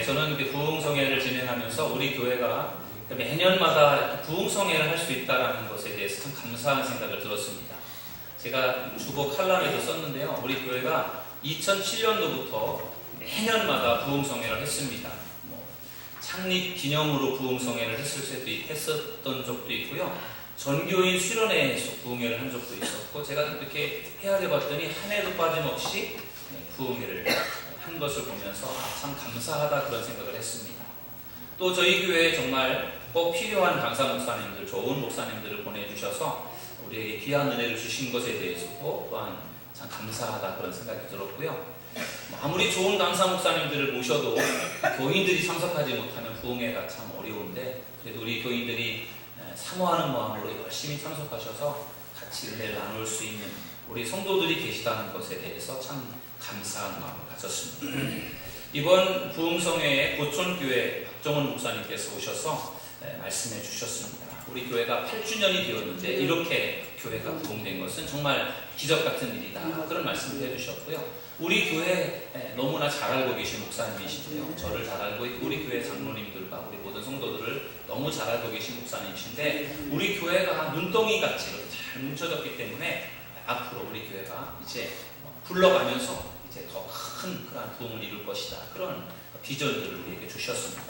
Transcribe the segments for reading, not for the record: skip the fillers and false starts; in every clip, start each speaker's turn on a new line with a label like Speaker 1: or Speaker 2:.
Speaker 1: 저는 부흥성회를 진행하면서 우리 교회가 매년마다 부흥성회를 할 수 있다는 것에 대해서 참 감사한 생각을 들었습니다. 제가 주보 칼럼에도 썼는데요. 우리 교회가 2007년도부터 매년마다 부흥성회를 했습니다. 창립 기념으로 부흥성회를 했었던 적도 있고요. 전교인 수련회에서 부흥회를 한 적도 있었고, 제가 이렇게 헤아려 봤더니 한 해도 빠짐없이 부흥회를 한 것을 보면서 참 감사하다 그런 생각을 했습니다. 또 저희 교회에 정말 꼭 필요한 강사 목사님들, 좋은 목사님들을 보내주셔서 우리에게 귀한 은혜를 주신 것에 대해서도 또한 참 감사하다 그런 생각이 들었고요. 아무리 좋은 강사 목사님들을 모셔도 교인들이 참석하지 못하면 부흥회가 참 어려운데, 그래도 우리 교인들이 사모하는 마음으로 열심히 참석하셔서 같이 은혜를 나눌 수 있는 우리 성도들이 계시다는 것에 대해서 참 감사한 마음을 가졌습니다. 이번 부흥성회에 고촌교회 박정원 목사님께서 오셔서 말씀해 주셨습니다. 우리 교회가 8주년이 되었는데 이렇게 교회가 부흥된 것은 정말 기적 같은 일이다, 그런 말씀을 해주셨고요. 우리 교회 너무나 잘 알고 계신 목사님이신데요. 저를 잘 알고 있고 우리 교회 장로님들과 우리 모든 성도들을 너무 잘 알고 계신 목사님이신데, 우리 교회가 눈덩이같이 이렇게 잘 뭉쳐졌기 때문에 앞으로 우리 교회가 이제 굴러가면서 이제 더 큰 그런 부흥을 이룰 것이다, 그런 비전들을 우리에게 주셨습니다.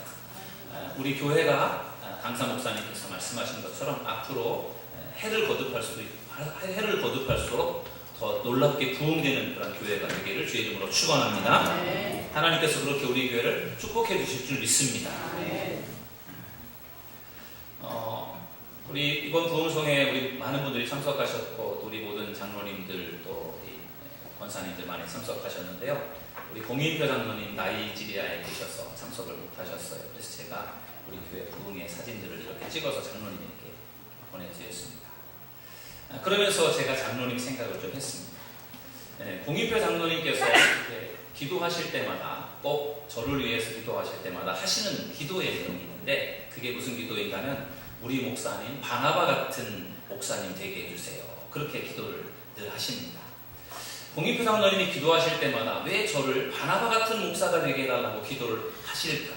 Speaker 1: 우리 교회가 강사 목사님께서 말씀하신 것처럼 앞으로 해를 거듭할수록 더 놀랍게 부흥되는 그런 교회가 되기를 주의 이름으로 축원합니다. 네. 하나님께서 그렇게 우리 교회를 축복해 주실 줄 믿습니다. 네. 우리 이번 부흥성회에 우리 많은 분들이 참석하셨고, 또 우리 모든 장로님들, 또 권사님들 많이 참석하셨는데요. 우리 공인표 장로님 나이지리아에 계셔서 참석을 못하셨어요. 그래서 제가 우리 교회 부흥의 사진들을 이렇게 찍어서 장로님에게 보내드렸습니다. 그러면서 제가 장로님 생각을 좀 했습니다. 공인표 장로님께서 기도하실 때마다, 꼭 저를 위해서 기도하실 때마다 하시는 기도의 내용이 있는데, 그게 무슨 기도인가면 우리 목사님 바나바 같은 목사님 되게 해주세요, 그렇게 기도를 늘 하십니다. 공인표 장로님이 기도하실 때마다 왜 저를 바나바 같은 목사가 되게 해달라고 기도를 하실까,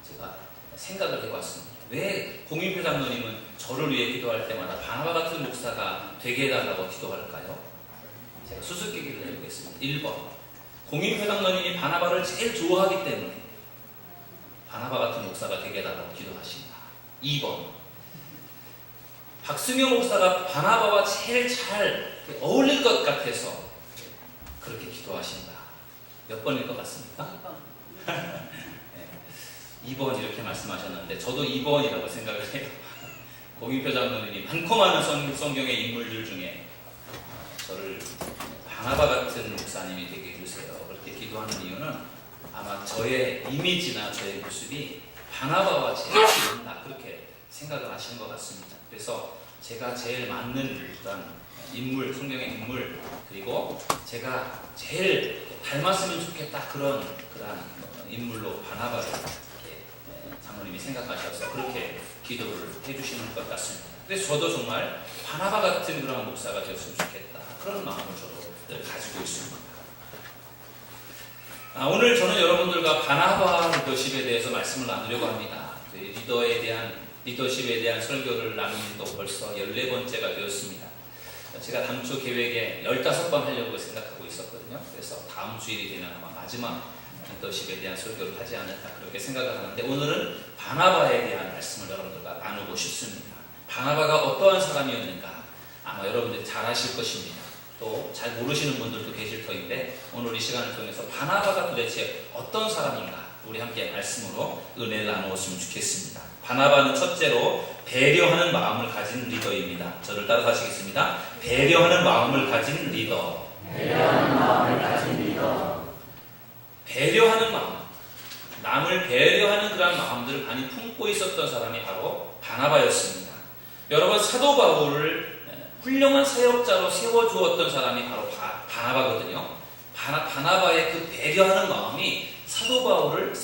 Speaker 1: 제가 생각을 해봤습니다. 왜 공인표 장로님은 저를 위해 기도할 때마다 바나바 같은 목사가 되게 해달라고 기도할까요? 제가 수수께끼를 내보겠습니다. 1번, 공인표 장로님이 바나바를 제일 좋아하기 때문에 바나바 같은 목사가 되게 해달라고 기도하신다. 2번, 박승효 목사가 바나바와 제일 잘 어울릴 것 같아서 그렇게 기도하신다. 몇 번일 것 같습니까? 2번. 네. 2번 이렇게 말씀하셨는데 저도 2번이라고 생각을 해요. 공인표 장로님이 많고 많은 성경의 인물들 중에 저를 바나바 같은 목사님이 되게 해주세요, 그렇게 기도하는 이유는 아마 저의 이미지나 저의 모습이 바나바와 제일 닮다, 그렇게 생각을 하시는 것 같습니다. 그래서 제가 제일 맞는 그런 인물, 성경의 인물, 그리고 제가 제일 닮았으면 좋겠다, 그런 인물로 바나바를 장로님이 생각하셔서 그렇게 기도를 해주시는 것 같습니다. 그래서 저도 정말 바나바 같은 그런 목사가 되었으면 좋겠다, 그런 마음을 저도 늘 가지고 있습니다. 오늘 저는 여러분들과 바나바 리더십에 대해서 말씀을 나누려고 합니다. 리더십에 대한 설교를 나누는 또 벌써 14번째가 되었습니다. 제가 당초 계획에 15번 하려고 생각하고 있었거든요. 그래서 다음 주일이 되면 아마 마지막 리더십에 대한 설교를 하지 않을까, 그렇게 생각을 하는데, 오늘은 바나바에 대한 말씀을 여러분들과 나누고 싶습니다. 바나바가 어떠한 사람이었는가 아마 여러분들이 잘 아실 것입니다. 또 잘 모르시는 분들도 계실 터인데, 오늘 이 시간을 통해서 바나바가 도대체 어떤 사람인가 우리 함께 말씀으로 은혜를 나누었으면 좋겠습니다. 바나바는 첫째로 배려하는 마음을 가진 리더입니다. 저를 따라서 하시겠습니다. 배려하는 마음을 가진 리더.
Speaker 2: 배려하는 마음을 가진 리더.
Speaker 1: 배려하는 마음, 남을 배려하는 그런 마음들을 많이 품고 있었던 사람이 바로 바나바였습니다. 여러분, 사도 바울을 훌륭한 사역자로 세워주었던 사람이 바로 바나바거든요. 바나바의 그 배려하는 마음이 사도 바울을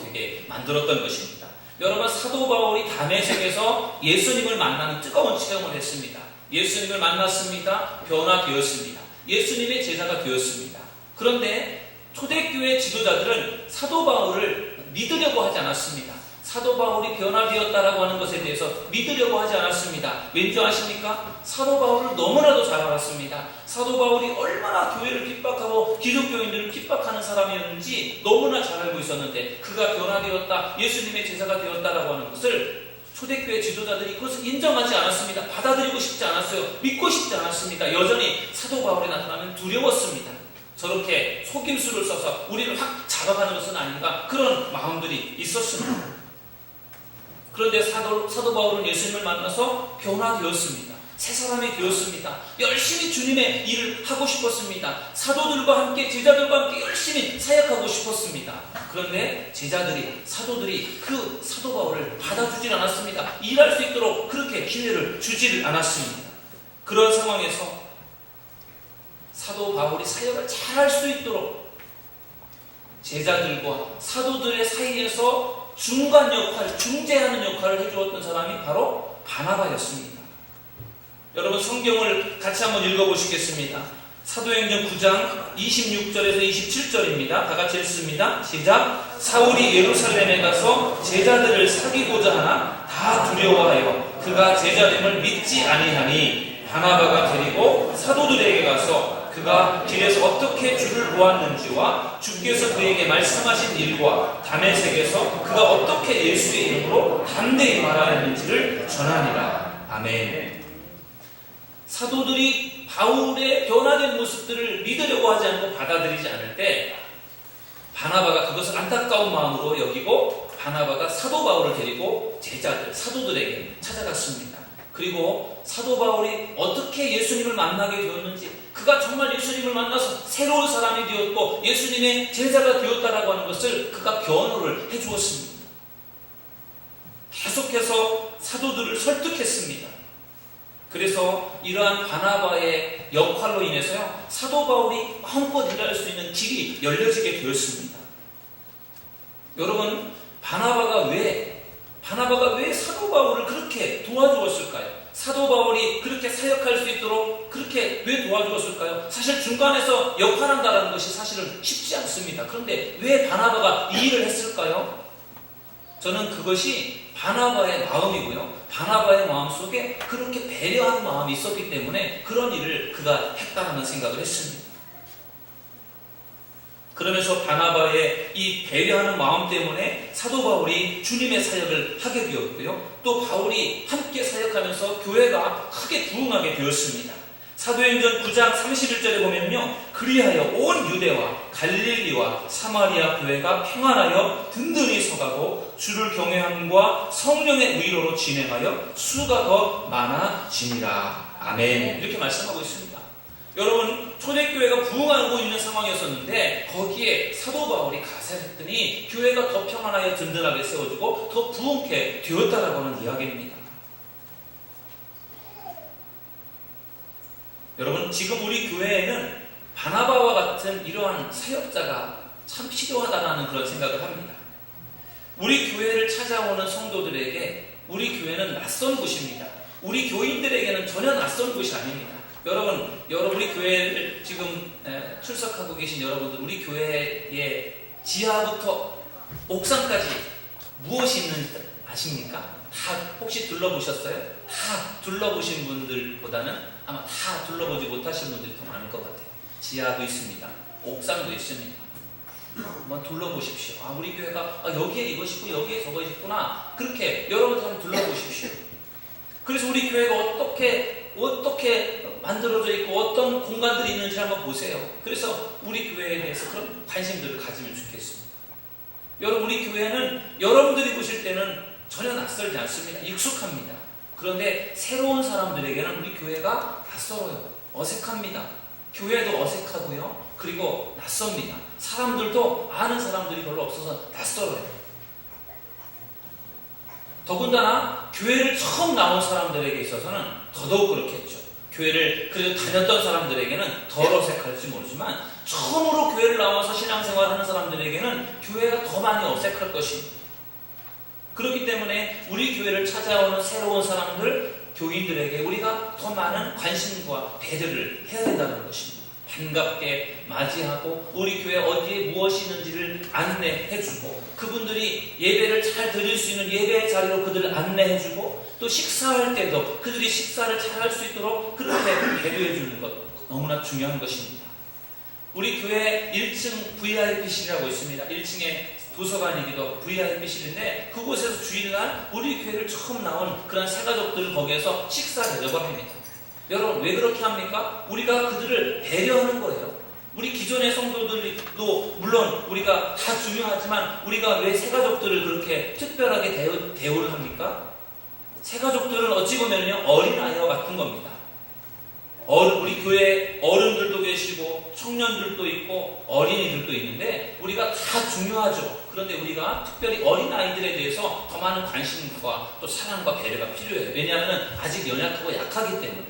Speaker 1: 되게 만들었던 것입니다. 여러분, 사도 바울이 다메섹에서 예수님을 만나는 뜨거운 체험을 했습니다. 예수님을 만났습니다. 변화되었습니다. 예수님의 제자가 되었습니다. 그런데 초대교회 지도자들은 사도 바울을 믿으려고 하지 않았습니다. 사도 바울이 변화되었다라고 하는 것에 대해서 믿으려고 하지 않았습니다. 왠지 아십니까? 사도 바울을 너무나도 잘 알았습니다. 사도 바울이 얼마나 교회를 핍박하고 기독교인들을 핍박하는 사람이었는지 너무나 잘 알고 있었는데, 그가 변화되었다, 예수님의 제자가 되었다라고 하는 것을 초대교회 지도자들이 그것을 인정하지 않았습니다. 받아들이고 싶지 않았어요. 믿고 싶지 않았습니다. 여전히 사도 바울이 나타나면 두려웠습니다. 저렇게 속임수를 써서 우리를 확 잡아가는 것은 아닌가, 그런 마음들이 있었습니다. 그런데 사도 바울은 예수님을 만나서 변화되었습니다. 새 사람이 되었습니다. 열심히 주님의 일을 하고 싶었습니다. 사도들과 함께, 제자들과 함께 열심히 사역하고 싶었습니다. 그런데 제자들이, 사도들이 그 사도 바울을 받아주질 않았습니다. 일할 수 있도록 그렇게 기회를 주지를 않았습니다. 그런 상황에서 사도 바울이 사역을 잘할 수 있도록 제자들과 사도들의 사이에서 중간 역할, 중재하는 역할을 해주었던 사람이 바로 바나바였습니다. 여러분, 성경을 같이 한번 읽어보시겠습니다. 사도행전 9장 26절에서 27절입니다. 다 같이 읽습니다. 시작. 사울이 예루살렘에 가서 제자들을 사귀고자 하나 다 두려워하여 그가 제자됨을 믿지 아니하니, 바나바가 데리고 사도들에게 가서 그가 길에서 어떻게 주를 보았는지와 주께서 그에게 말씀하신 일과 다메섹에서 그가 어떻게 예수의 이름으로 담대히 말하였는지를 전하니라. 아멘. 사도들이 바울의 변화된 모습들을 믿으려고 하지 않고 받아들이지 않을 때, 바나바가 그것을 안타까운 마음으로 여기고 바나바가 사도 바울을 데리고 제자들, 사도들에게 찾아갔습니다. 그리고 사도 바울이 어떻게 예수님을 만나게 되었는지, 그가 정말 예수님을 만나서 새로운 사람이 되었고 예수님의 제자가 되었다라고 하는 것을 그가 변호를 해주었습니다. 계속해서 사도들을 설득했습니다. 그래서 이러한 바나바의 역할로 인해서요, 사도 바울이 마음껏 일할 수 있는 길이 열려지게 되었습니다. 여러분, 바나바가 왜 사도 바울을 그렇게 도와주었을까요? 사도 바울이 그렇게 사역할 수 있도록 그렇게 왜 도와주었을까요? 사실 중간에서 역할한다는 것이 사실은 쉽지 않습니다. 그런데 왜 바나바가 이 일을 했을까요? 저는 그것이 바나바의 마음이고요, 바나바의 마음속에 그렇게 배려하는 마음이 있었기 때문에 그런 일을 그가 했다는 생각을 했습니다. 그러면서 바나바의 이 배려하는 마음 때문에 사도 바울이 주님의 사역을 하게 되었고요, 또 바울이 함께 사역하면서 교회가 크게 부흥하게 되었습니다. 사도행전 9장 31절에 보면요, 그리하여 온 유대와 갈릴리와 사마리아 교회가 평안하여 든든히 서가고 주를 경외함과 성령의 위로로 진행하여 수가 더 많아지니라. 아멘. 이렇게 말씀하고 있습니다. 여러분, 초대교회가 부흥하고 있는 상황이었었는데 거기에 사도 바울이 가세했더니 교회가 더 평안하여 든든하게 세워지고 더 부흥케 되었다라고 하는 이야기입니다. 여러분, 지금 우리 교회에는 바나바와 같은 이러한 사역자가 참 필요하다는 그런 생각을 합니다. 우리 교회를 찾아오는 성도들에게 우리 교회는 낯선 곳입니다. 우리 교인들에게는 전혀 낯선 곳이 아닙니다. 여러분, 우리 교회를 지금 출석하고 계신 여러분들, 우리 교회의 지하부터 옥상까지 무엇이 있는지 아십니까? 다 혹시 둘러보셨어요? 다 둘러보신 분들보다는 아마 다 둘러보지 못하신 분들이 더 많을 것 같아요. 지하도 있습니다. 옥상도 있습니다. 한번 둘러보십시오. 아, 우리 교회가 여기에 이것이 있고 여기에 저것이 있구나. 그렇게 여러분들 한번 둘러보십시오. 그래서 우리 교회가 어떻게 만들어져 있고 어떤 공간들이 있는지 한번 보세요. 그래서 우리 교회에 대해서 그런 관심들을 가지면 좋겠습니다. 여러분, 우리 교회는 여러분들이 보실 때는 전혀 낯설지 않습니다. 익숙합니다. 그런데 새로운 사람들에게는 우리 교회가 낯설어요. 어색합니다. 교회도 어색하고요, 그리고 낯섭니다. 사람들도 아는 사람들이 별로 없어서 낯설어요. 더군다나 교회를 처음 나온 사람들에게 있어서는 더더욱 그렇겠죠. 교회를 그래도 다녔던 사람들에게는 덜 어색할지 모르지만 처음으로 교회를 나와서 신앙생활하는 사람들에게는 교회가 더 많이 어색할 것입니다. 그렇기 때문에 우리 교회를 찾아오는 새로운 사람들, 교인들에게 우리가 더 많은 관심과 배려를 해야 된다는 것입니다. 반갑게 맞이하고 우리 교회 어디에 무엇이 있는지를 안내해주고 그분들이 예배를 잘 드릴 수 있는 예배의 자리로 그들을 안내해주고 또 식사할 때도 그들이 식사를 잘 할 수 있도록 그렇게 배려해주는 것 너무나 중요한 것입니다. 우리 교회 1층 VIP실이라고 있습니다. 1층에 도서관이기도 VIP실인데 그곳에서 주일날 우리 교회를 처음 나온 그런 새가족들을 거기에서 식사 대접을 합니다. 여러분 왜 그렇게 합니까? 우리가 그들을 배려하는 거예요. 우리 기존의 성도들도 물론 우리가 다 중요하지만 우리가 왜 새가족들을 그렇게 특별하게 대우를 합니까? 새가족들은 어찌 보면요 어린아이와 같은 겁니다. 우리 교회에 어른들도 계시고 청년들도 있고 어린이들도 있는데 우리가 다 중요하죠. 그런데 우리가 특별히 어린아이들에 대해서 더 많은 관심과 또 사랑과 배려가 필요해요. 왜냐하면 아직 연약하고 약하기 때문에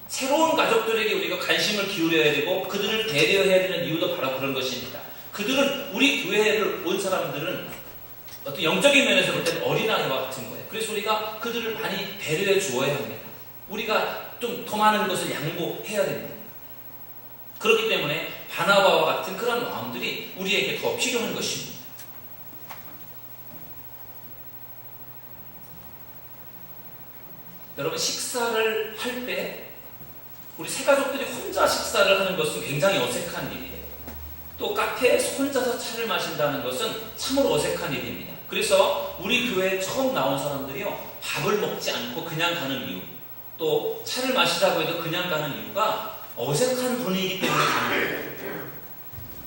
Speaker 1: 새로운 가족들에게 우리가 관심을 기울여야 되고 그들을 배려해야 되는 이유도 바로 그런 것입니다. 그들은 우리 교회를 온 사람들은 어떤 영적인 면에서 볼 때는 어린아이와 같은 거예요. 그래서 우리가 그들을 많이 배려해 주어야 합니다. 우리가 좀 더 많은 것을 양보해야 됩니다. 그렇기 때문에 바나바와 같은 그런 마음들이 우리에게 더 필요한 것입니다. 여러분 식사를 할 때 우리 새가족들이 혼자 식사를 하는 것은 굉장히 어색한 일이에요. 또 카페에서 혼자서 차를 마신다는 것은 참으로 어색한 일입니다. 그래서 우리 교회에 처음 나온 사람들이요 밥을 먹지 않고 그냥 가는 이유 또 차를 마시자고 해도 그냥 가는 이유가 어색한 분위기 때문에 가는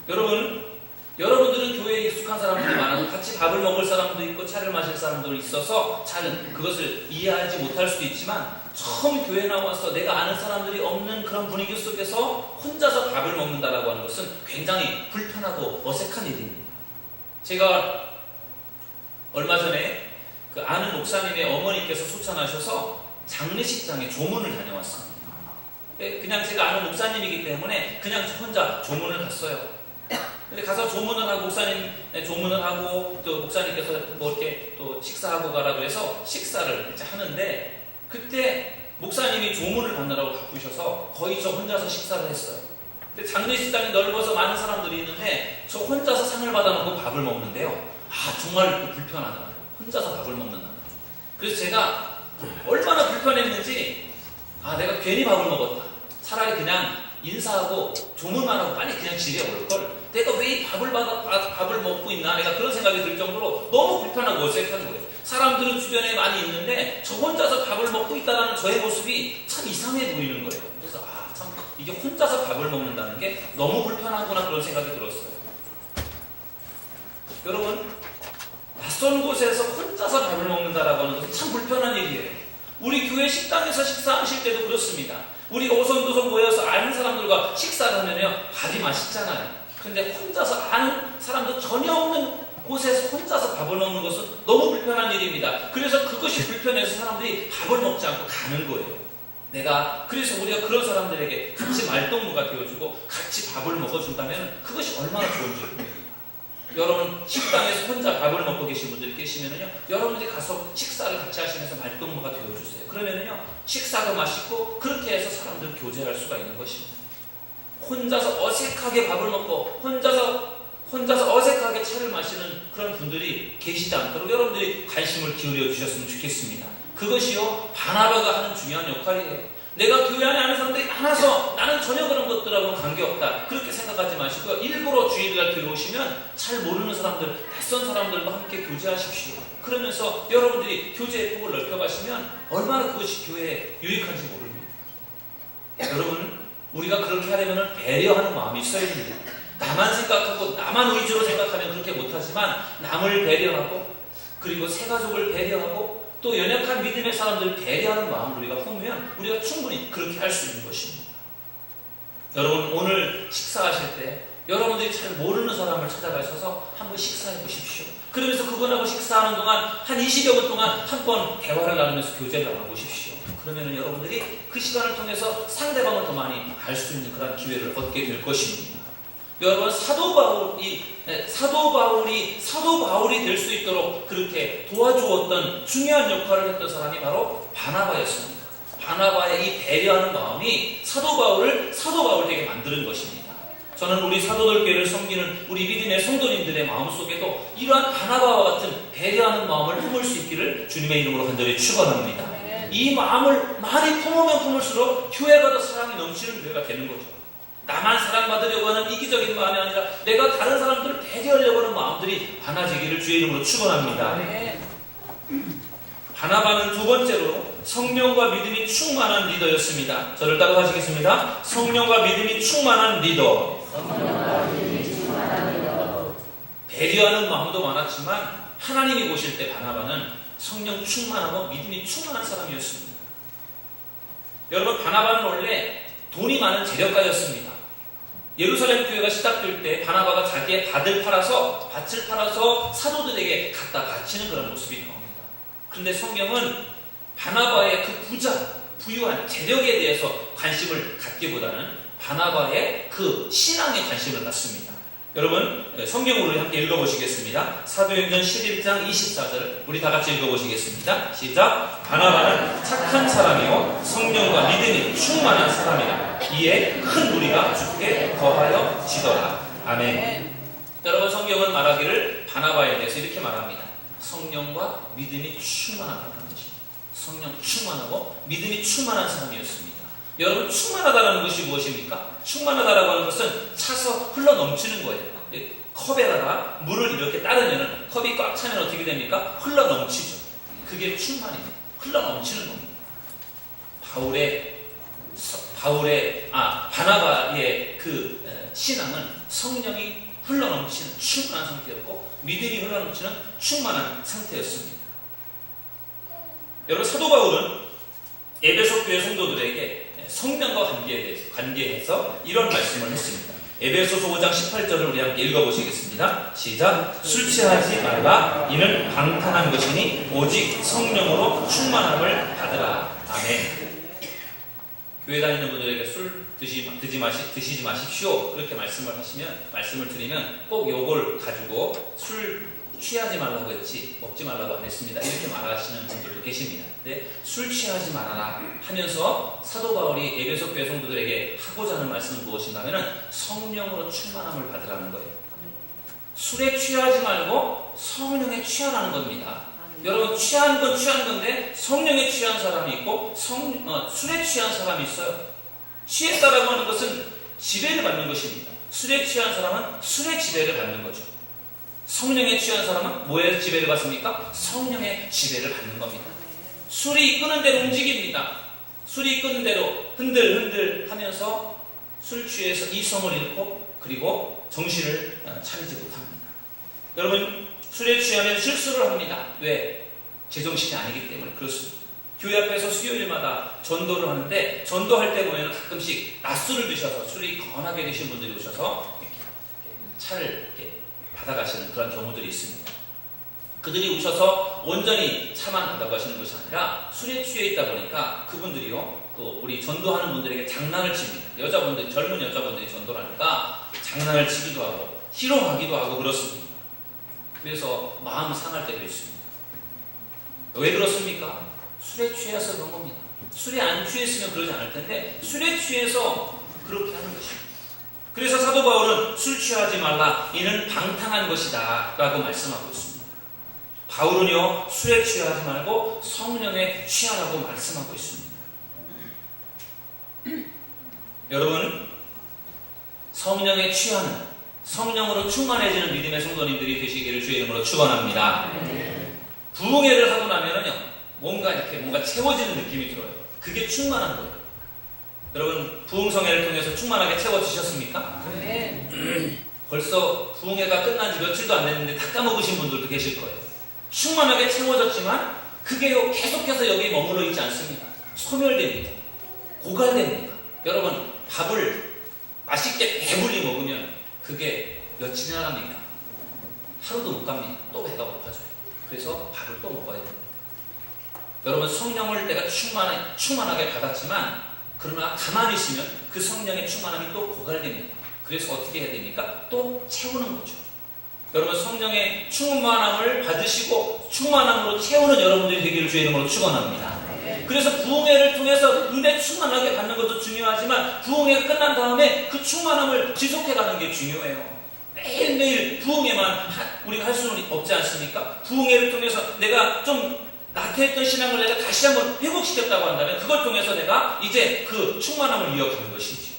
Speaker 1: 거예요. 여러분들은 교회에 익숙한 사람들이 많아서 같이 밥을 먹을 사람도 있고 차를 마실 사람도 있어서 잘 그것을 이해하지 못할 수도 있지만 처음 교회 나와서 내가 아는 사람들이 없는 그런 분위기 속에서 혼자서 밥을 먹는다라고 하는 것은 굉장히 불편하고 어색한 일입니다. 제가 얼마 전에 그 아는 목사님의 어머니께서 소천하셔서 장례식장에 조문을 다녀왔습니다. 그냥 제가 아는 목사님이기 때문에 그냥 혼자 조문을 갔어요. 근데 가서 조문을 하고 목사님 조문을 하고 또 목사님께서 뭐 이렇게 또 식사하고 가라 그래서 식사를 이제 하는데 그때 목사님이 조문을 받느라고 바쁘셔서 거의 저 혼자서 식사를 했어요. 근데 장례식장이 넓어서 많은 사람들이 있는데 저 혼자서 상을 받아놓고 밥을 먹는데요. 아 정말 불편하더라고요. 혼자서 밥을 먹는다. 그래서 제가 얼마나 불편했는지 내가 괜히 밥을 먹었다. 차라리 그냥 인사하고 조문만 하고 빨리 그냥 집에 올걸. 내가 왜 이 밥을 먹고 있나? 내가 그런 생각이 들 정도로 너무 불편하고 어색한 거예요. 사람들은 주변에 많이 있는데 저 혼자서 밥을 먹고 있다는 저의 모습이 참 이상해 보이는 거예요. 그래서 참 이게 혼자서 밥을 먹는다는 게 너무 불편하구나 그런 생각이 들었어요. 여러분 낯선 곳에서 혼자서 밥을 먹는다라고 하는 것은 참 불편한 일이에요. 우리 교회 식당에서 식사하실 때도 그렇습니다. 우리가 오손도손 모여서 아는 사람들과 식사를 하면요 밥이 맛있잖아요. 그런데 혼자서 아는 사람도 전혀 없는 곳에서 혼자서 밥을 먹는 것은 너무 불편한 일입니다. 그래서 그것이 불편해서 사람들이 밥을 먹지 않고 가는 거예요. 그래서 우리가 그런 사람들에게 같이 말동무가 되어주고 같이 밥을 먹어준다면 그것이 얼마나 좋은지 모릅니다. 여러분 식당에서 혼자 밥을 먹고 계신 분들이 계시면은요 여러분들이 가서 식사를 같이 하시면서 말동무가 되어주세요. 그러면은요 식사도 맛있고 그렇게 해서 사람들 교제할 수가 있는 것입니다. 혼자서 어색하게 밥을 먹고 혼자서 어색하게 차를 마시는 그런 분들이 계시지 않도록 여러분들이 관심을 기울여 주셨으면 좋겠습니다. 그것이요 바나바가 하는 중요한 역할이에요. 내가 교회 안에 아는 사람들이 많아서 나는 전혀 그런 것들하고는 관계없다 그렇게 생각하지 마시고요. 일부러 주일날 들어오시면 잘 모르는 사람들, 낯선 사람들과 함께 교제하십시오. 그러면서 여러분들이 교제의 폭을 넓혀가시면 얼마나 그것이 교회에 유익한지 모릅니다. 여러분 우리가 그렇게 하려면 배려하는 마음이 있어야 됩니다. 나만 생각하고 나만 위주로 생각하면 그렇게 못하지만 남을 배려하고 그리고 새가족을 배려하고 또 연약한 믿음의 사람들을 배려하는 마음을 우리가 품으면 우리가 충분히 그렇게 할 수 있는 것입니다. 여러분 오늘 식사하실 때 여러분들이 잘 모르는 사람을 찾아가셔서 한번 식사해 보십시오. 그러면서 그분하고 식사하는 동안 한 20여 분 동안 한번 대화를 나누면서 교제를 나눠보십시오. 그러면 여러분들이 그 시간을 통해서 상대방을 더 많이 알 수 있는 그런 기회를 얻게 될 것입니다. 여러분 사도 바울이 될 수 있도록 그렇게 도와주었던 중요한 역할을 했던 사람이 바로 바나바였습니다. 바나바의 이 배려하는 마음이 사도 바울 되게 만드는 것입니다. 저는 우리 사도들교회를 섬기는 우리 믿음의 성도님들의 마음속에도 이러한 바나바와 같은 배려하는 마음을 품을 수 있기를 주님의 이름으로 간절히 축원합니다. 이 마음을 많이 품으면 품을수록 교회가 더 사랑이 넘치는 교회가 되는 거죠. 나만 사랑받으려고 하는 이기적인 마음이 아니라 내가 다른 사람들을 배려하려고 하는 마음들이 많아지기를 주의 이름으로 축원합니다. 바나바는 두 번째로 성령과 믿음이 충만한 리더였습니다. 저를 따라하시겠습니다. 성령과 믿음이 충만한 리더. 배려하는 마음도 많았지만 하나님이 보실 때 바나바는 성령 충만하고 믿음이 충만한 사람이었습니다. 여러분, 바나바는 원래 돈이 많은 재력가였습니다. 예루살렘 교회가 시작될 때 바나바가 자기의 밭을 팔아서 사도들에게 갖다 바치는 그런 모습이 나옵니다. 그런데 성경은 바나바의 그 부유한 재력에 대해서 관심을 갖기보다는 바나바의 그 신앙에 관심을 갖습니다. 여러분, 성경으로 함께 읽어보시겠습니다. 사도행전 11장 24절 우리 다 같이 읽어보시겠습니다. 시작. 바나바는 착한 사람이요 성령과 믿음이 충만한 사람이라. 이에 큰 무리가 주께 거하여 지더라. 아멘. 여러분, 성경은 말하기를 바나바에 대해서 이렇게 말합니다. 성령과 믿음이 충만하다는 것입니다. 성령 충만하고 믿음이 충만한 사람이었습니다. 여러분, 충만하다는 것이 무엇입니까? 충만하다라고 하는 것은 차서 흘러 넘치는 거예요. 컵에다가 물을 이렇게 따르면 컵이 꽉 차면 어떻게 됩니까? 흘러 넘치죠. 그게 충만입니다. 흘러 넘치는 겁니다. 바나바의 그 신앙은 성령이 흘러 넘치는 충만한 상태였고 믿음이 흘러 넘치는 충만한 상태였습니다. 여러분, 사도 바울은 에베소 교회 성도들에게 성령과 관계해서 이런 말씀을 했습니다. 에베소서 5장 18절을 우리 함께 읽어보시겠습니다. 시작. 술 취하지 말라. 이는 방탕한 것이니 오직 성령으로 충만함을 받으라. 아멘. 교회 다니는 분들에게 술 드시지 마십시오. 그렇게 말씀을 드리면 꼭 요걸 가지고 술 취하지 말라고 했지 먹지 말라고 안 했습니다. 이렇게 말하시는 분들도 계십니다. 근데 술 취하지 말아라 하면서 사도 바울이 에베소 교회 성도들에게 하고자 하는 말씀은 무엇인가 하면 성령으로 충만함을 받으라는 거예요. 술에 취하지 말고 성령에 취하라는 겁니다. 여러분, 취한 건 취한 건데 성령에 취한 사람이 있고 술에 취한 사람이 있어요. 취했다라고 하는 것은 지배를 받는 것입니다. 술에 취한 사람은 술의 지배를 받는 거죠. 성령에 취한 사람은 뭐에 지배를 받습니까? 성령의 지배를 받는 겁니다. 술이 이끄는 대로 움직입니다. 술이 이끄는 대로 흔들흔들 하면서 술 취해서 이성을 잃고 그리고 정신을 차리지 못합니다. 여러분, 술에 취하면 실수를 합니다. 왜? 제정신이 아니기 때문에 그렇습니다. 교회 앞에서 수요일마다 전도를 하는데 전도할 때 보면 가끔씩 낮술을 드셔서 술이 거하게 되신 분들이 오셔서 이렇게 차를 이렇게 받아가시는 그런 경우들이 있습니다. 그들이 오셔서 온전히 차만 받아가시는 것이 아니라 술에 취해 있다 보니까 그분들이요, 또 우리 전도하는 분들에게 장난을 칩니다. 젊은 여자분들이 전도를 하니까 장난을 치기도 하고 희롱하기도 하고 그렇습니다. 그래서 마음 상할 때도 있습니다. 왜 그렇습니까? 술에 취해서 그런 겁니다. 술에 안 취했으면 그러지 않을 텐데 술에 취해서 그렇게 하는 것입니다. 그래서 사도 바울은 술 취하지 말라. 이는 방탕한 것이다 라고 말씀하고 있습니다. 바울은요, 술에 취하지 말고 성령에 취하라고 말씀하고 있습니다. 여러분, 성령에 취하는, 성령으로 충만해지는 믿음의 성도님들이 되시기를 주의 이름으로 축원합니다. 부흥회를 하고 나면은요, 뭔가 채워지는 느낌이 들어요. 그게 충만한 거예요. 여러분, 부흥성회를 통해서 충만하게 채워지셨습니까? 네. 벌써 부흥회가 끝난 지 며칠도 안 됐는데 다 까먹으신 분들도 계실 거예요. 충만하게 채워졌지만 그게요, 계속해서 여기 머물러 있지 않습니다. 소멸됩니다. 고갈됩니다. 여러분, 밥을 맛있게 배불리 먹으면 그게 며칠이나 갑니까? 하루도 못 갑니다. 또 배가 고파져요. 그래서 밥을 또 먹어야 됩니다. 여러분, 성령을 내가 충만하게 받았지만 그러나 가만히 있으면 그 성령의 충만함이 또 고갈됩니다. 그래서 어떻게 해야 됩니까? 또 채우는 거죠. 여러분, 성령의 충만함을 받으시고 충만함으로 채우는 여러분들이 되기를 주의 이름으로 축원합니다. 그래서 부흥회를 통해서 은혜 충만하게 받는 것도 중요하지만 부흥회가 끝난 다음에 그 충만함을 지속해가는 게 중요해요. 매일매일 부흥회만 우리가 할 수는 없지 않습니까? 부흥회를 통해서 내가 좀 나태했던 신앙을 내가 다시 한번 회복시켰다고 한다면 그걸 통해서 내가 이제 그 충만함을 이어가는 것이지.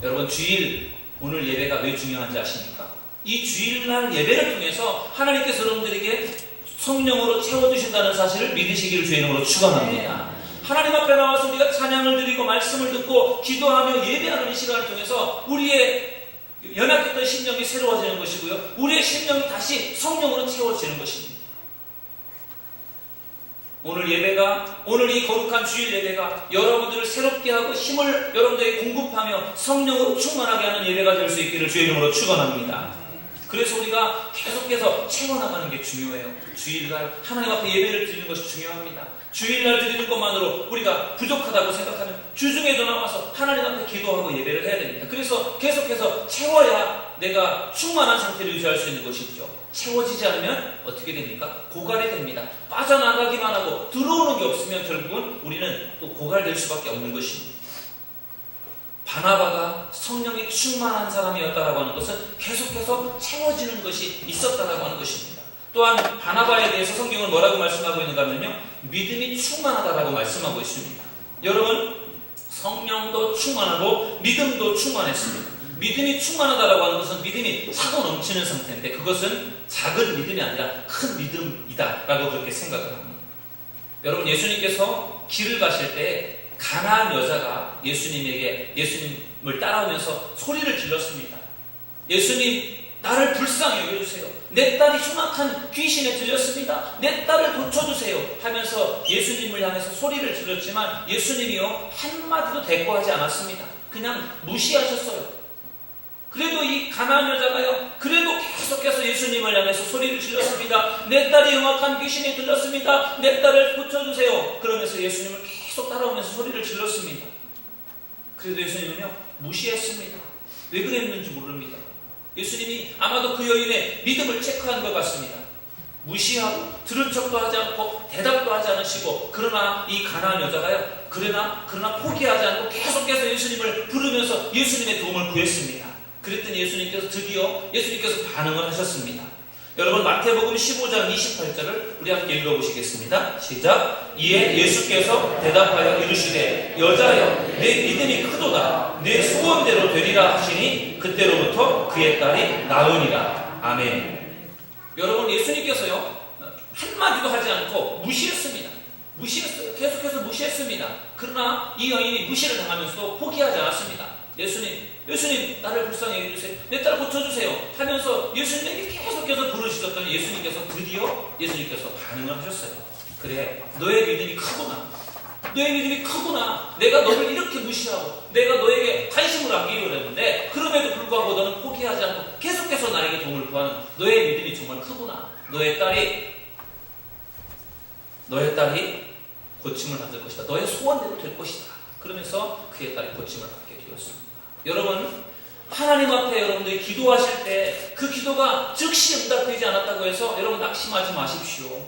Speaker 1: 여러분, 주일 오늘 예배가 왜 중요한지 아십니까? 이 주일날 예배를 통해서 하나님께서 여러분들에게 성령으로 채워주신다는 사실을 믿으시기를 주의 이름으로 축원합니다. 하나님 앞에 나와서 우리가 찬양을 드리고 말씀을 듣고 기도하며 예배하는 이 시간을 통해서 우리의 연약했던 심령이 새로워지는 것이고요, 우리의 심령이 다시 성령으로 채워지는 것입니다. 오늘 이 거룩한 주일 예배가 여러분들을 새롭게 하고 힘을 여러분들에게 공급하며 성령으로 충만하게 하는 예배가 될 수 있기를 주의 이름으로 축원합니다. 그래서 우리가 계속해서 채워나가는 게 중요해요. 주일날 하나님 앞에 예배를 드리는 것이 중요합니다. 주일날 드리는 것만으로 우리가 부족하다고 생각하면 주중에도 나와서 하나님 앞에 기도하고 예배를 해야 됩니다. 그래서 계속해서 채워야 내가 충만한 상태를 유지할 수 있는 것이죠. 채워지지 않으면 어떻게 됩니까? 고갈이 됩니다. 빠져나가기만 하고 들어오는 게 없으면 결국은 우리는 또 고갈될 수밖에 없는 것입니다. 바나바가 성령이 충만한 사람이었다라고 하는 것은 계속해서 채워지는 것이 있었다라고 하는 것입니다. 또한 바나바에 대해서 성경은 뭐라고 말씀하고 있는가 하면요, 믿음이 충만하다라고 말씀하고 있습니다. 여러분, 성령도 충만하고 믿음도 충만했습니다. 믿음이 충만하다라고 하는 것은 믿음이 차고 넘치는 상태인데 그것은 작은 믿음이 아니라 큰 믿음이다라고 그렇게 생각을 합니다. 여러분, 예수님께서 길을 가실 때 가나안 여자가 예수님을 따라오면서 소리를 질렀습니다. 예수님, 나를 불쌍히 여겨주세요. 내 딸이 흉악한 귀신에 들렸습니다. 내 딸을 고쳐주세요 하면서 예수님을 향해서 소리를 질렀지만 예수님이요, 한마디도 대꾸하지 않았습니다. 그냥 무시하셨어요. 그래도 이 가나안 여자가요, 그래도 계속해서 예수님을 향해서 소리를 질렀습니다. 내 딸이 흉악한 귀신이 들렸습니다. 내 딸을 고쳐주세요. 그러면서 예수님을 계속 따라오면서 소리를 질렀습니다. 그래도 예수님은요, 무시했습니다. 왜 그랬는지 모릅니다. 예수님이 아마도 그 여인의 믿음을 체크한 것 같습니다. 무시하고 들은 척도 하지 않고 대답도 하지 않으시고, 그러나 이 가나안 여자가요, 그러나 포기하지 않고 계속해서 예수님을 부르면서 예수님의 도움을 구했습니다. 그랬더니 예수님께서 반응을 하셨습니다. 여러분, 마태복음 15장 28절을 우리 함께 읽어보시겠습니다. 시작. 이에 예수께서 대답하여 이르시되 여자여, 내 믿음이 크도다. 내 소원대로 되리라 하시니 그때로부터 그의 딸이 나으니라. 아멘. 여러분, 예수님께서요, 한마디도 하지 않고 무시했습니다. 무시했어요. 계속해서 무시했습니다. 그러나 이 여인이 무시를 당하면서도 포기하지 않았습니다. 예수님, 나를 불쌍히 여겨주세요. 내 딸 고쳐주세요 하면서 예수님에게 계속해서 부르시더니 예수님께서 드디어 반응을 하셨어요. 그래, 너의 믿음이 크구나. 너의 믿음이 크구나. 내가 너를 이렇게 무시하고 내가 너에게 관심을 안 기울여 했는데 그럼에도 불구하고 너는 포기하지 않고 계속해서 나에게 도움을 구하는 너의 믿음이 정말 크구나. 너의 딸이 고침을 받을 것이다. 너의 소원대로 될 것이다. 그러면서 그의 딸이 고침을 받게 되었습니다. 여러분, 하나님 앞에 여러분들이 기도하실 때 그 기도가 즉시 응답되지 않았다고 해서 여러분 낙심하지 마십시오.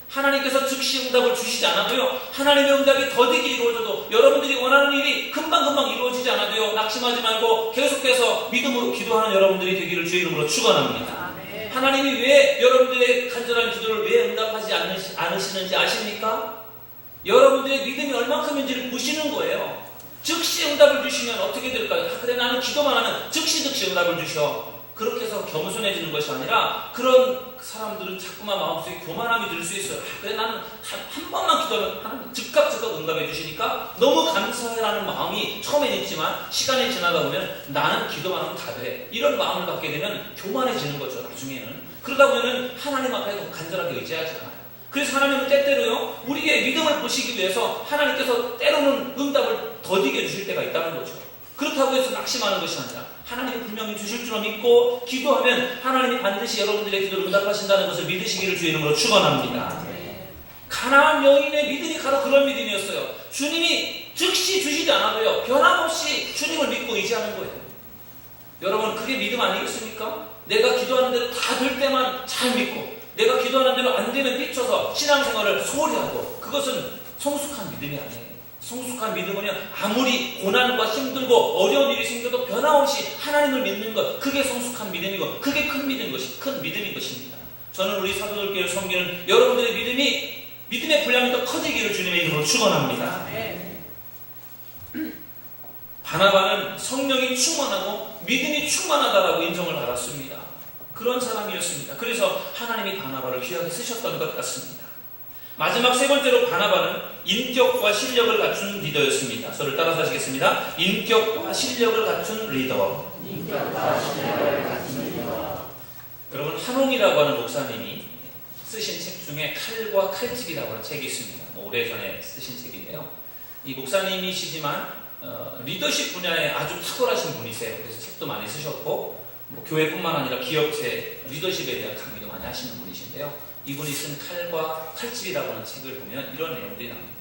Speaker 1: 하나님께서 즉시 응답을 주시지 않아도요, 하나님의 응답이 더디게 이루어져도 여러분들이 원하는 일이 금방금방 이루어지지 않아도요, 낙심하지 말고 계속해서 믿음으로 기도하는 여러분들이 되기를 주의 이름으로 축원합니다. 하나님이 왜 여러분들의 간절한 기도를 왜 응답하지 않으시는지 아십니까? 여러분들의 믿음이 얼만큼인지를 보시는 거예요. 즉시 응답을 주시면 어떻게 될까요? 그래, 나는 기도만 하면 즉시 응답을 주셔. 그렇게 해서 겸손해지는 것이 아니라 그런 사람들은 자꾸만 마음속에 교만함이 들 수 있어요. 그래, 나는 한 번만 기도하면 하나님 즉각 응답해 주시니까 너무 감사해라는 마음이 처음엔 있지만 시간이 지나다 보면 나는 기도만 하면 다 돼. 이런 마음을 갖게 되면 교만해지는 거죠, 나중에는. 그러다 보면 하나님 앞에 더 간절하게 의지하지 않아요. 그래서 하나님은 때때로요, 우리의 믿음을 보시기 위해서 하나님께서 때로는 응답을 더디게 주실 때가 있다는 거죠. 그렇다고 해서 낙심하는 것이 아니라 하나님이 분명히 주실 줄 믿고 기도하면 하나님이 반드시 여러분들의 기도를 응답하신다는 것을 믿으시기를 주의 이름으로 축원합니다. 가나안 여인의 믿음이 바로 그런 믿음이었어요. 주님이 즉시 주시지 않아도요, 변함없이 주님을 믿고 의지하는 거예요. 여러분, 그게 믿음 아니겠습니까? 내가 기도하는 대로 다 될 때만 잘 믿고 내가 기도하는 대로 안 되면 삐쳐서 신앙생활을 소홀히 하고, 그것은 성숙한 믿음이 아니에요. 성숙한 믿음은요, 아무리 고난과 힘들고 어려운 일이 생겨도 변함없이 하나님을 믿는 것, 그게 성숙한 믿음이고 그게 큰 믿음인 것입니다. 저는 우리 사도들교회를 섬기는 여러분들의 믿음의 분량이 더 커지기를 주님의 이름으로 축원합니다. 바나바는 성령이 충만하고 믿음이 충만하다라고 인정을 받았습니다. 그런 사람이었습니다. 그래서 하나님이 바나바를 귀하게 쓰셨던 것 같습니다. 마지막 세 번째로 바나바는 인격과 실력을 갖춘 리더였습니다. 저를 따라서 하시겠습니다. 인격과 실력을 갖춘 리더. 여러분, 한홍이라고 하는 목사님이 쓰신 책 중에 칼과 칼집이라고 하는 책이 있습니다. 오래전에 쓰신 책인데요. 이 목사님이시지만 리더십 분야에 아주 탁월하신 분이세요. 그래서 책도 많이 쓰셨고 교회뿐만 아니라 기업체 리더십에 대한 강의도 많이 하시는 분이신데요. 이분이 쓴 칼과 칼집이라고 하는 책을 보면 이런 내용들이 나옵니다.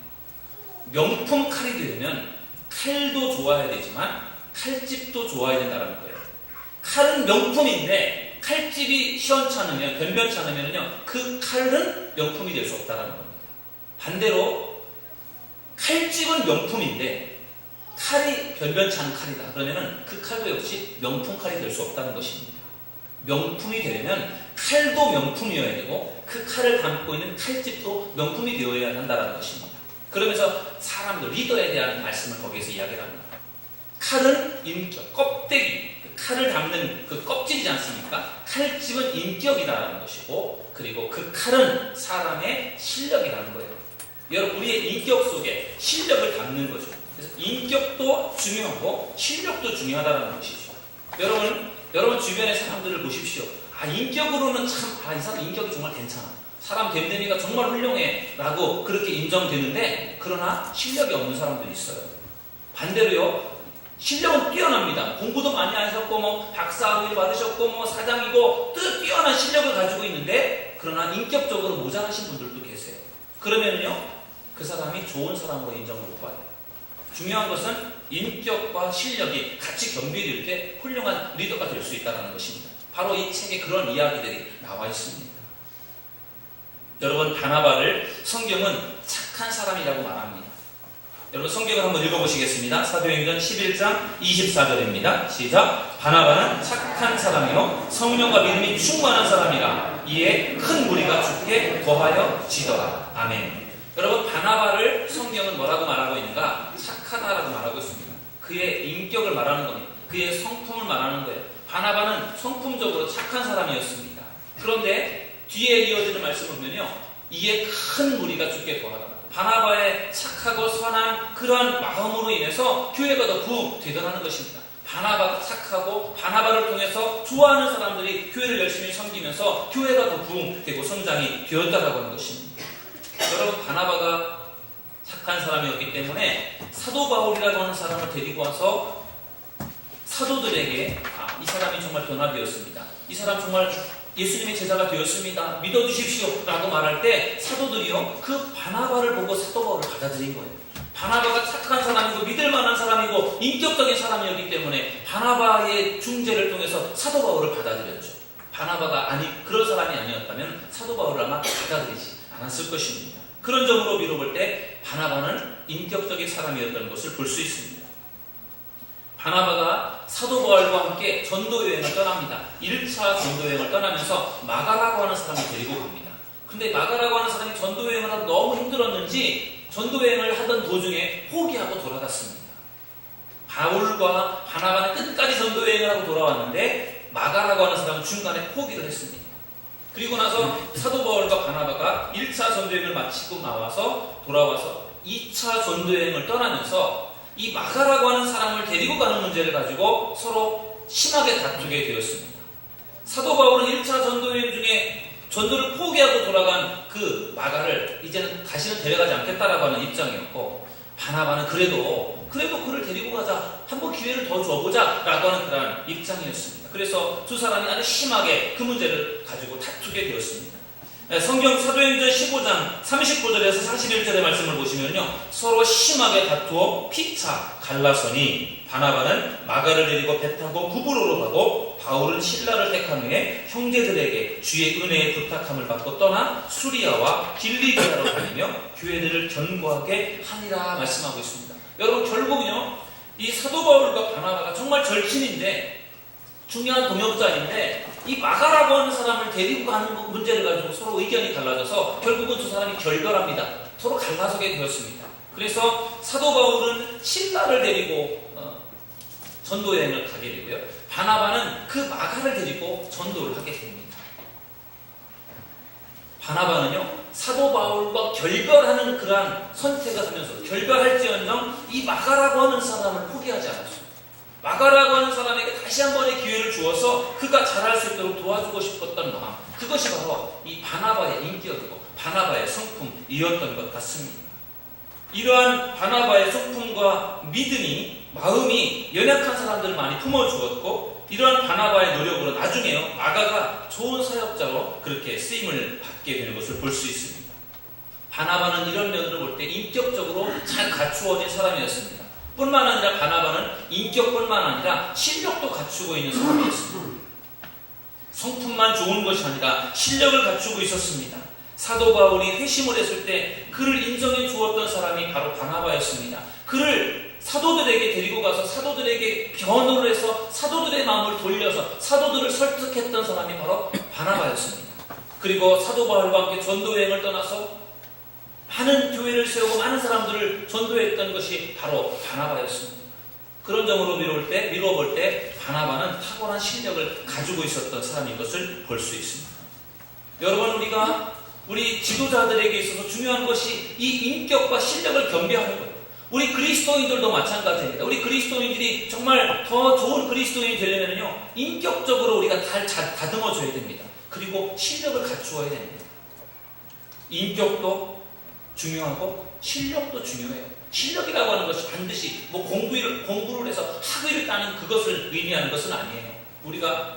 Speaker 1: 명품 칼이 되려면 칼도 좋아야 되지만 칼집도 좋아야 된다는 거예요. 칼은 명품인데 칼집이 시원찮으면, 변변치 않으면요, 그 칼은 명품이 될 수 없다는 겁니다. 반대로 칼집은 명품인데 칼이 변변치 않은 칼이다. 그러면은 그 칼도 역시 명품 칼이 될 수 없다는 것입니다. 명품이 되려면 칼도 명품이어야 되고 그 칼을 담고 있는 칼집도 명품이 되어야 한다는 것입니다. 그러면서 사람들, 리더에 대한 말씀을 거기에서 이야기를 합니다. 칼은 인격, 껍데기, 칼을 담는 그 껍질이지 않습니까? 칼집은 인격이라는 것이고, 그리고 그 칼은 사람의 실력이라는 거예요. 여러분, 우리의 인격 속에 실력을 담는 거죠. 그래서 인격도 중요하고 실력도 중요하다는 것이죠. 여러분 주변의 사람들을 보십시오. 인격으로는 참, 이 사람 인격이 정말 괜찮아. 사람 됨됨이가 정말 훌륭해. 라고 그렇게 인정되는데, 그러나 실력이 없는 사람들이 있어요. 반대로요, 실력은 뛰어납니다. 공부도 많이 하셨고, 박사학위를 받으셨고, 사장이고, 뛰어난 실력을 가지고 있는데, 그러나 인격적으로 모자라신 분들도 계세요. 그러면요, 그 사람이 좋은 사람으로 인정을 못 받아요. 중요한 것은 인격과 실력이 같이 겸비될 때 훌륭한 리더가 될 수 있다는 것입니다. 바로 이 책에 그런 이야기들이 나와 있습니다. 여러분, 바나바를 성경은 착한 사람이라고 말합니다. 여러분, 성경을 한번 읽어보시겠습니다. 사도행전 11장 24절입니다. 시작. 바나바는 착한 사람이요 성령과 믿음이 충만한 사람이라. 이에 큰 무리가 주께 거하여 지더라. 아멘. 여러분, 바나바를 성경은 뭐라고 말하고 있는가? 착하다라고 말하고 있습니다. 그의 인격을 말하는 겁니다. 그의 성품을 말하는 거예요. 바나바는 성품적으로 착한 사람이었습니다. 그런데 뒤에 이어지는 말씀을 보면요, 이에 큰 무리가 주께 거하더라. 바나바의 착하고 선한 그러한 마음으로 인해서 교회가 더 부흥되더라는 것입니다. 바나바가 착하고 바나바를 통해서 좋아하는 사람들이 교회를 열심히 섬기면서 교회가 더 부흥되고 성장이 되었다라고 하는 것입니다. 여러분, 바나바가 착한 사람이었기 때문에 사도 바울이라고 하는 사람을 데리고 와서 사도들에게 이 사람이 정말 변화되었습니다. 이 사람 정말 예수님의 제자가 되었습니다. 믿어주십시오 라고 말할 때 사도들이요, 그 바나바를 보고 사도 바울을 받아들인 거예요. 바나바가 착한 사람이고 믿을 만한 사람이고 인격적인 사람이었기 때문에 바나바의 중재를 통해서 사도 바울을 받아들였죠. 바나바가 그런 사람이 아니었다면 사도 바울을 아마 받아들이지 않았을 것입니다. 그런 점으로 미뤄볼 때 바나바는 인격적인 사람이었던 것을 볼 수 있습니다. 바나바가 사도 바울과 함께 전도 여행을 떠납니다. 1차 전도 여행을 떠나면서 마가라고 하는 사람을 데리고 갑니다. 근데 마가라고 하는 사람이 전도 여행을 하다 너무 힘들었는지 전도 여행을 하던 도중에 포기하고 돌아갔습니다. 바울과 바나바는 끝까지 전도 여행을 하고 돌아왔는데 마가라고 하는 사람은 중간에 포기를 했습니다. 그리고 나서 사도 바울과 바나바가 1차 전도여행을 마치고 돌아와서 2차 전도여행을 떠나면서 이 마가라고 하는 사람을 데리고 가는 문제를 가지고 서로 심하게 다투게 되었습니다. 사도 바울은 1차 전도여행 중에 전도를 포기하고 돌아간 그 마가를 이제는 다시는 데려가지 않겠다라고 하는 입장이었고, 바나바는 그래도 그를 데리고 가자, 한번 기회를 더 줘보자 라고 하는 그런 입장이었습니다. 그래서 두 사람이 아주 심하게 그 문제를 가지고 다투게 되었습니다. 성경 사도행전 15장 39절에서 41절의 말씀을 보시면요, 서로 심하게 다투어 피차 갈라서니 바나바는 마가를 데리고 배 타고 구브로로 가고 바울은 신라를 택한 후에 형제들에게 주의 은혜에 부탁함을 받고 떠나 수리아와 길리기아로 다니며 교회들을 견고하게 하니라 말씀하고 있습니다. 여러분, 결국은요, 이 사도 바울과 바나바가 정말 절친인데, 중요한 동역자인데, 이 마가라고 하는 사람을 데리고 가는 문제를 가지고 서로 의견이 달라져서 결국은 두 사람이 결별합니다. 서로 갈라서게 되었습니다. 그래서 사도 바울은 신라를 데리고 전도 여행을 가게 되고요, 바나바는 그 마가를 데리고 전도를 하게 됩니다. 바나바는요, 사도 바울과 결별하는 그러한 선택을 하면서 결별할지언정 이 마가라고 하는 사람을 포기하지 않았습니다. 마가라고 하는 사람에게 다시 한 번의 기회를 주어서 그가 잘할 수 있도록 도와주고 싶었던 마음, 그것이 바로 이 바나바의 인격이고 바나바의 성품이었던 것 같습니다. 이러한 바나바의 성품과 믿음이, 마음이 연약한 사람들을 많이 품어주었고, 이러한 바나바의 노력으로 나중에요, 마가가 좋은 사역자로 그렇게 쓰임을 받게 되는 것을 볼 수 있습니다. 바나바는 이런 면으로 볼 때 인격적으로 잘 갖추어진 사람이었습니다. 뿐만 아니라 바나바는 인격뿐만 아니라 실력도 갖추고 있는 사람이었습니다. 성품만 좋은 것이 아니라 실력을 갖추고 있었습니다. 사도 바울이 회심을 했을 때 그를 인정해 주었던 사람이 바로 바나바였습니다. 그를 사도들에게 데리고 가서 사도들에게 변호를 해서 사도들의 마음을 돌려서 사도들을 설득했던 사람이 바로 바나바였습니다. 그리고 사도 바울과 함께 전도 여행을 떠나서 많은 교회를 세우고 많은 사람들을 전도했던 것이 바로 바나바였습니다. 그런 점으로 미루어볼 때 바나바는 탁월한 실력을 가지고 있었던 사람인 것을 볼 수 있습니다. 여러분, 우리 지도자들에게 있어서 중요한 것이 이 인격과 실력을 겸비하는 것. 우리 그리스도인들도 마찬가지입니다. 우리 그리스도인들이 정말 더 좋은 그리스도인이 되려면요, 인격적으로 우리가 잘 다듬어줘야 됩니다. 그리고 실력을 갖추어야 됩니다. 인격도 중요하고 실력도 중요해요. 실력이라고 하는 것이 반드시 공부를 해서 학위를 따는 그것을 의미하는 것은 아니에요. 내가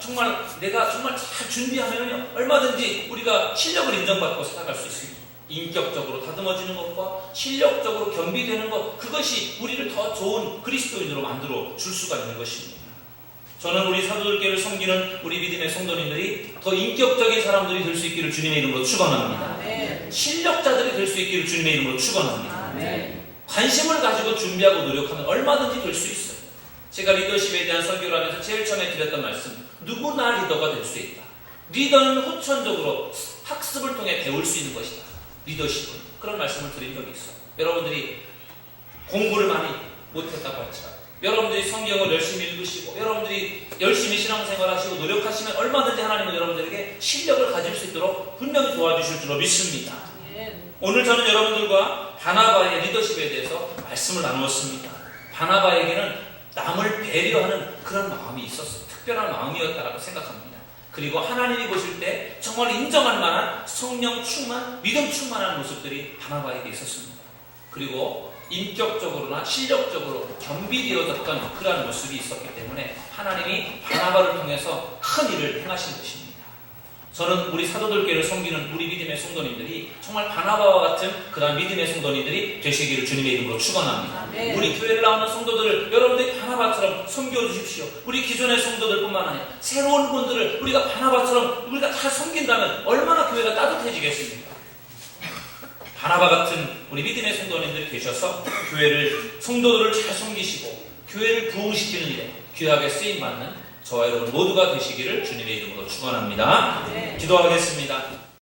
Speaker 1: 정말 잘 준비하면요, 얼마든지 우리가 실력을 인정받고 살아갈 수 있습니다. 인격적으로 다듬어지는 것과 실력적으로 겸비되는 것, 그것이 우리를 더 좋은 그리스도인으로 만들어 줄 수가 있는 것입니다. 저는 우리 사도들교회를 섬기는 우리 믿음의 성도님들이 더 인격적인 사람들이 될 수 있기를 주님의 이름으로 축원합니다.
Speaker 2: 아멘.
Speaker 1: 실력자들이 될 수 있기를 주님의 이름으로 축원합니다.
Speaker 2: 아멘.
Speaker 1: 관심을 가지고 준비하고 노력하면 얼마든지 될 수 있어요. 제가 리더십에 대한 설교를 하면서 제일 처음에 드렸던 말씀, 누구나 리더가 될 수 있다. 리더는 후천적으로 학습을 통해 배울 수 있는 것이다. 리더십은. 그런 말씀을 드린 적이 있어요. 여러분들이 공부를 많이 못했다고 할지라도, 여러분들이 성경을 열심히 읽으시고, 여러분들이 열심히 신앙생활 하시고 노력하시면 얼마든지 하나님은 여러분들에게 실력을 가질 수 있도록 분명히 도와주실 줄로 믿습니다. 오늘 저는 여러분들과 바나바의 리더십에 대해서 말씀을 나누었습니다. 바나바에게는 남을 배려하는 그런 마음이 있었어요. 특별한 마음이었다라고 생각합니다. 그리고 하나님이 보실 때 정말 인정할 만한 성령 충만, 믿음 충만한 모습들이 바나바에게 있었습니다. 그리고 인격적으로나 실력적으로 겸비되어졌던 그러한 모습이 있었기 때문에 하나님이 바나바를 통해서 큰 일을 행하신 것입니다. 저는 우리 사도들교회를 섬기는 우리 믿음의 성도님들이 정말 바나바와 같은 그러한 믿음의 성도님들이 되시기를 주님의 이름으로 축원합니다. 우리 교회를 나오는 성도들을 여러분들이 바나바처럼 섬겨주십시오. 우리 기존의 성도들뿐만 아니라 새로운 분들을 우리가 바나바처럼 우리가 잘 섬긴다면 얼마나 교회가 따뜻해지겠습니까? 바나바 같은 우리 믿음의 성도님들이 되셔서 성도들을 잘 섬기시고 교회를 부흥시키는 일에 귀하게 쓰임받는 저와 여러분 모두가 되시기를 주님의 이름으로 축원합니다. 기도하겠습니다.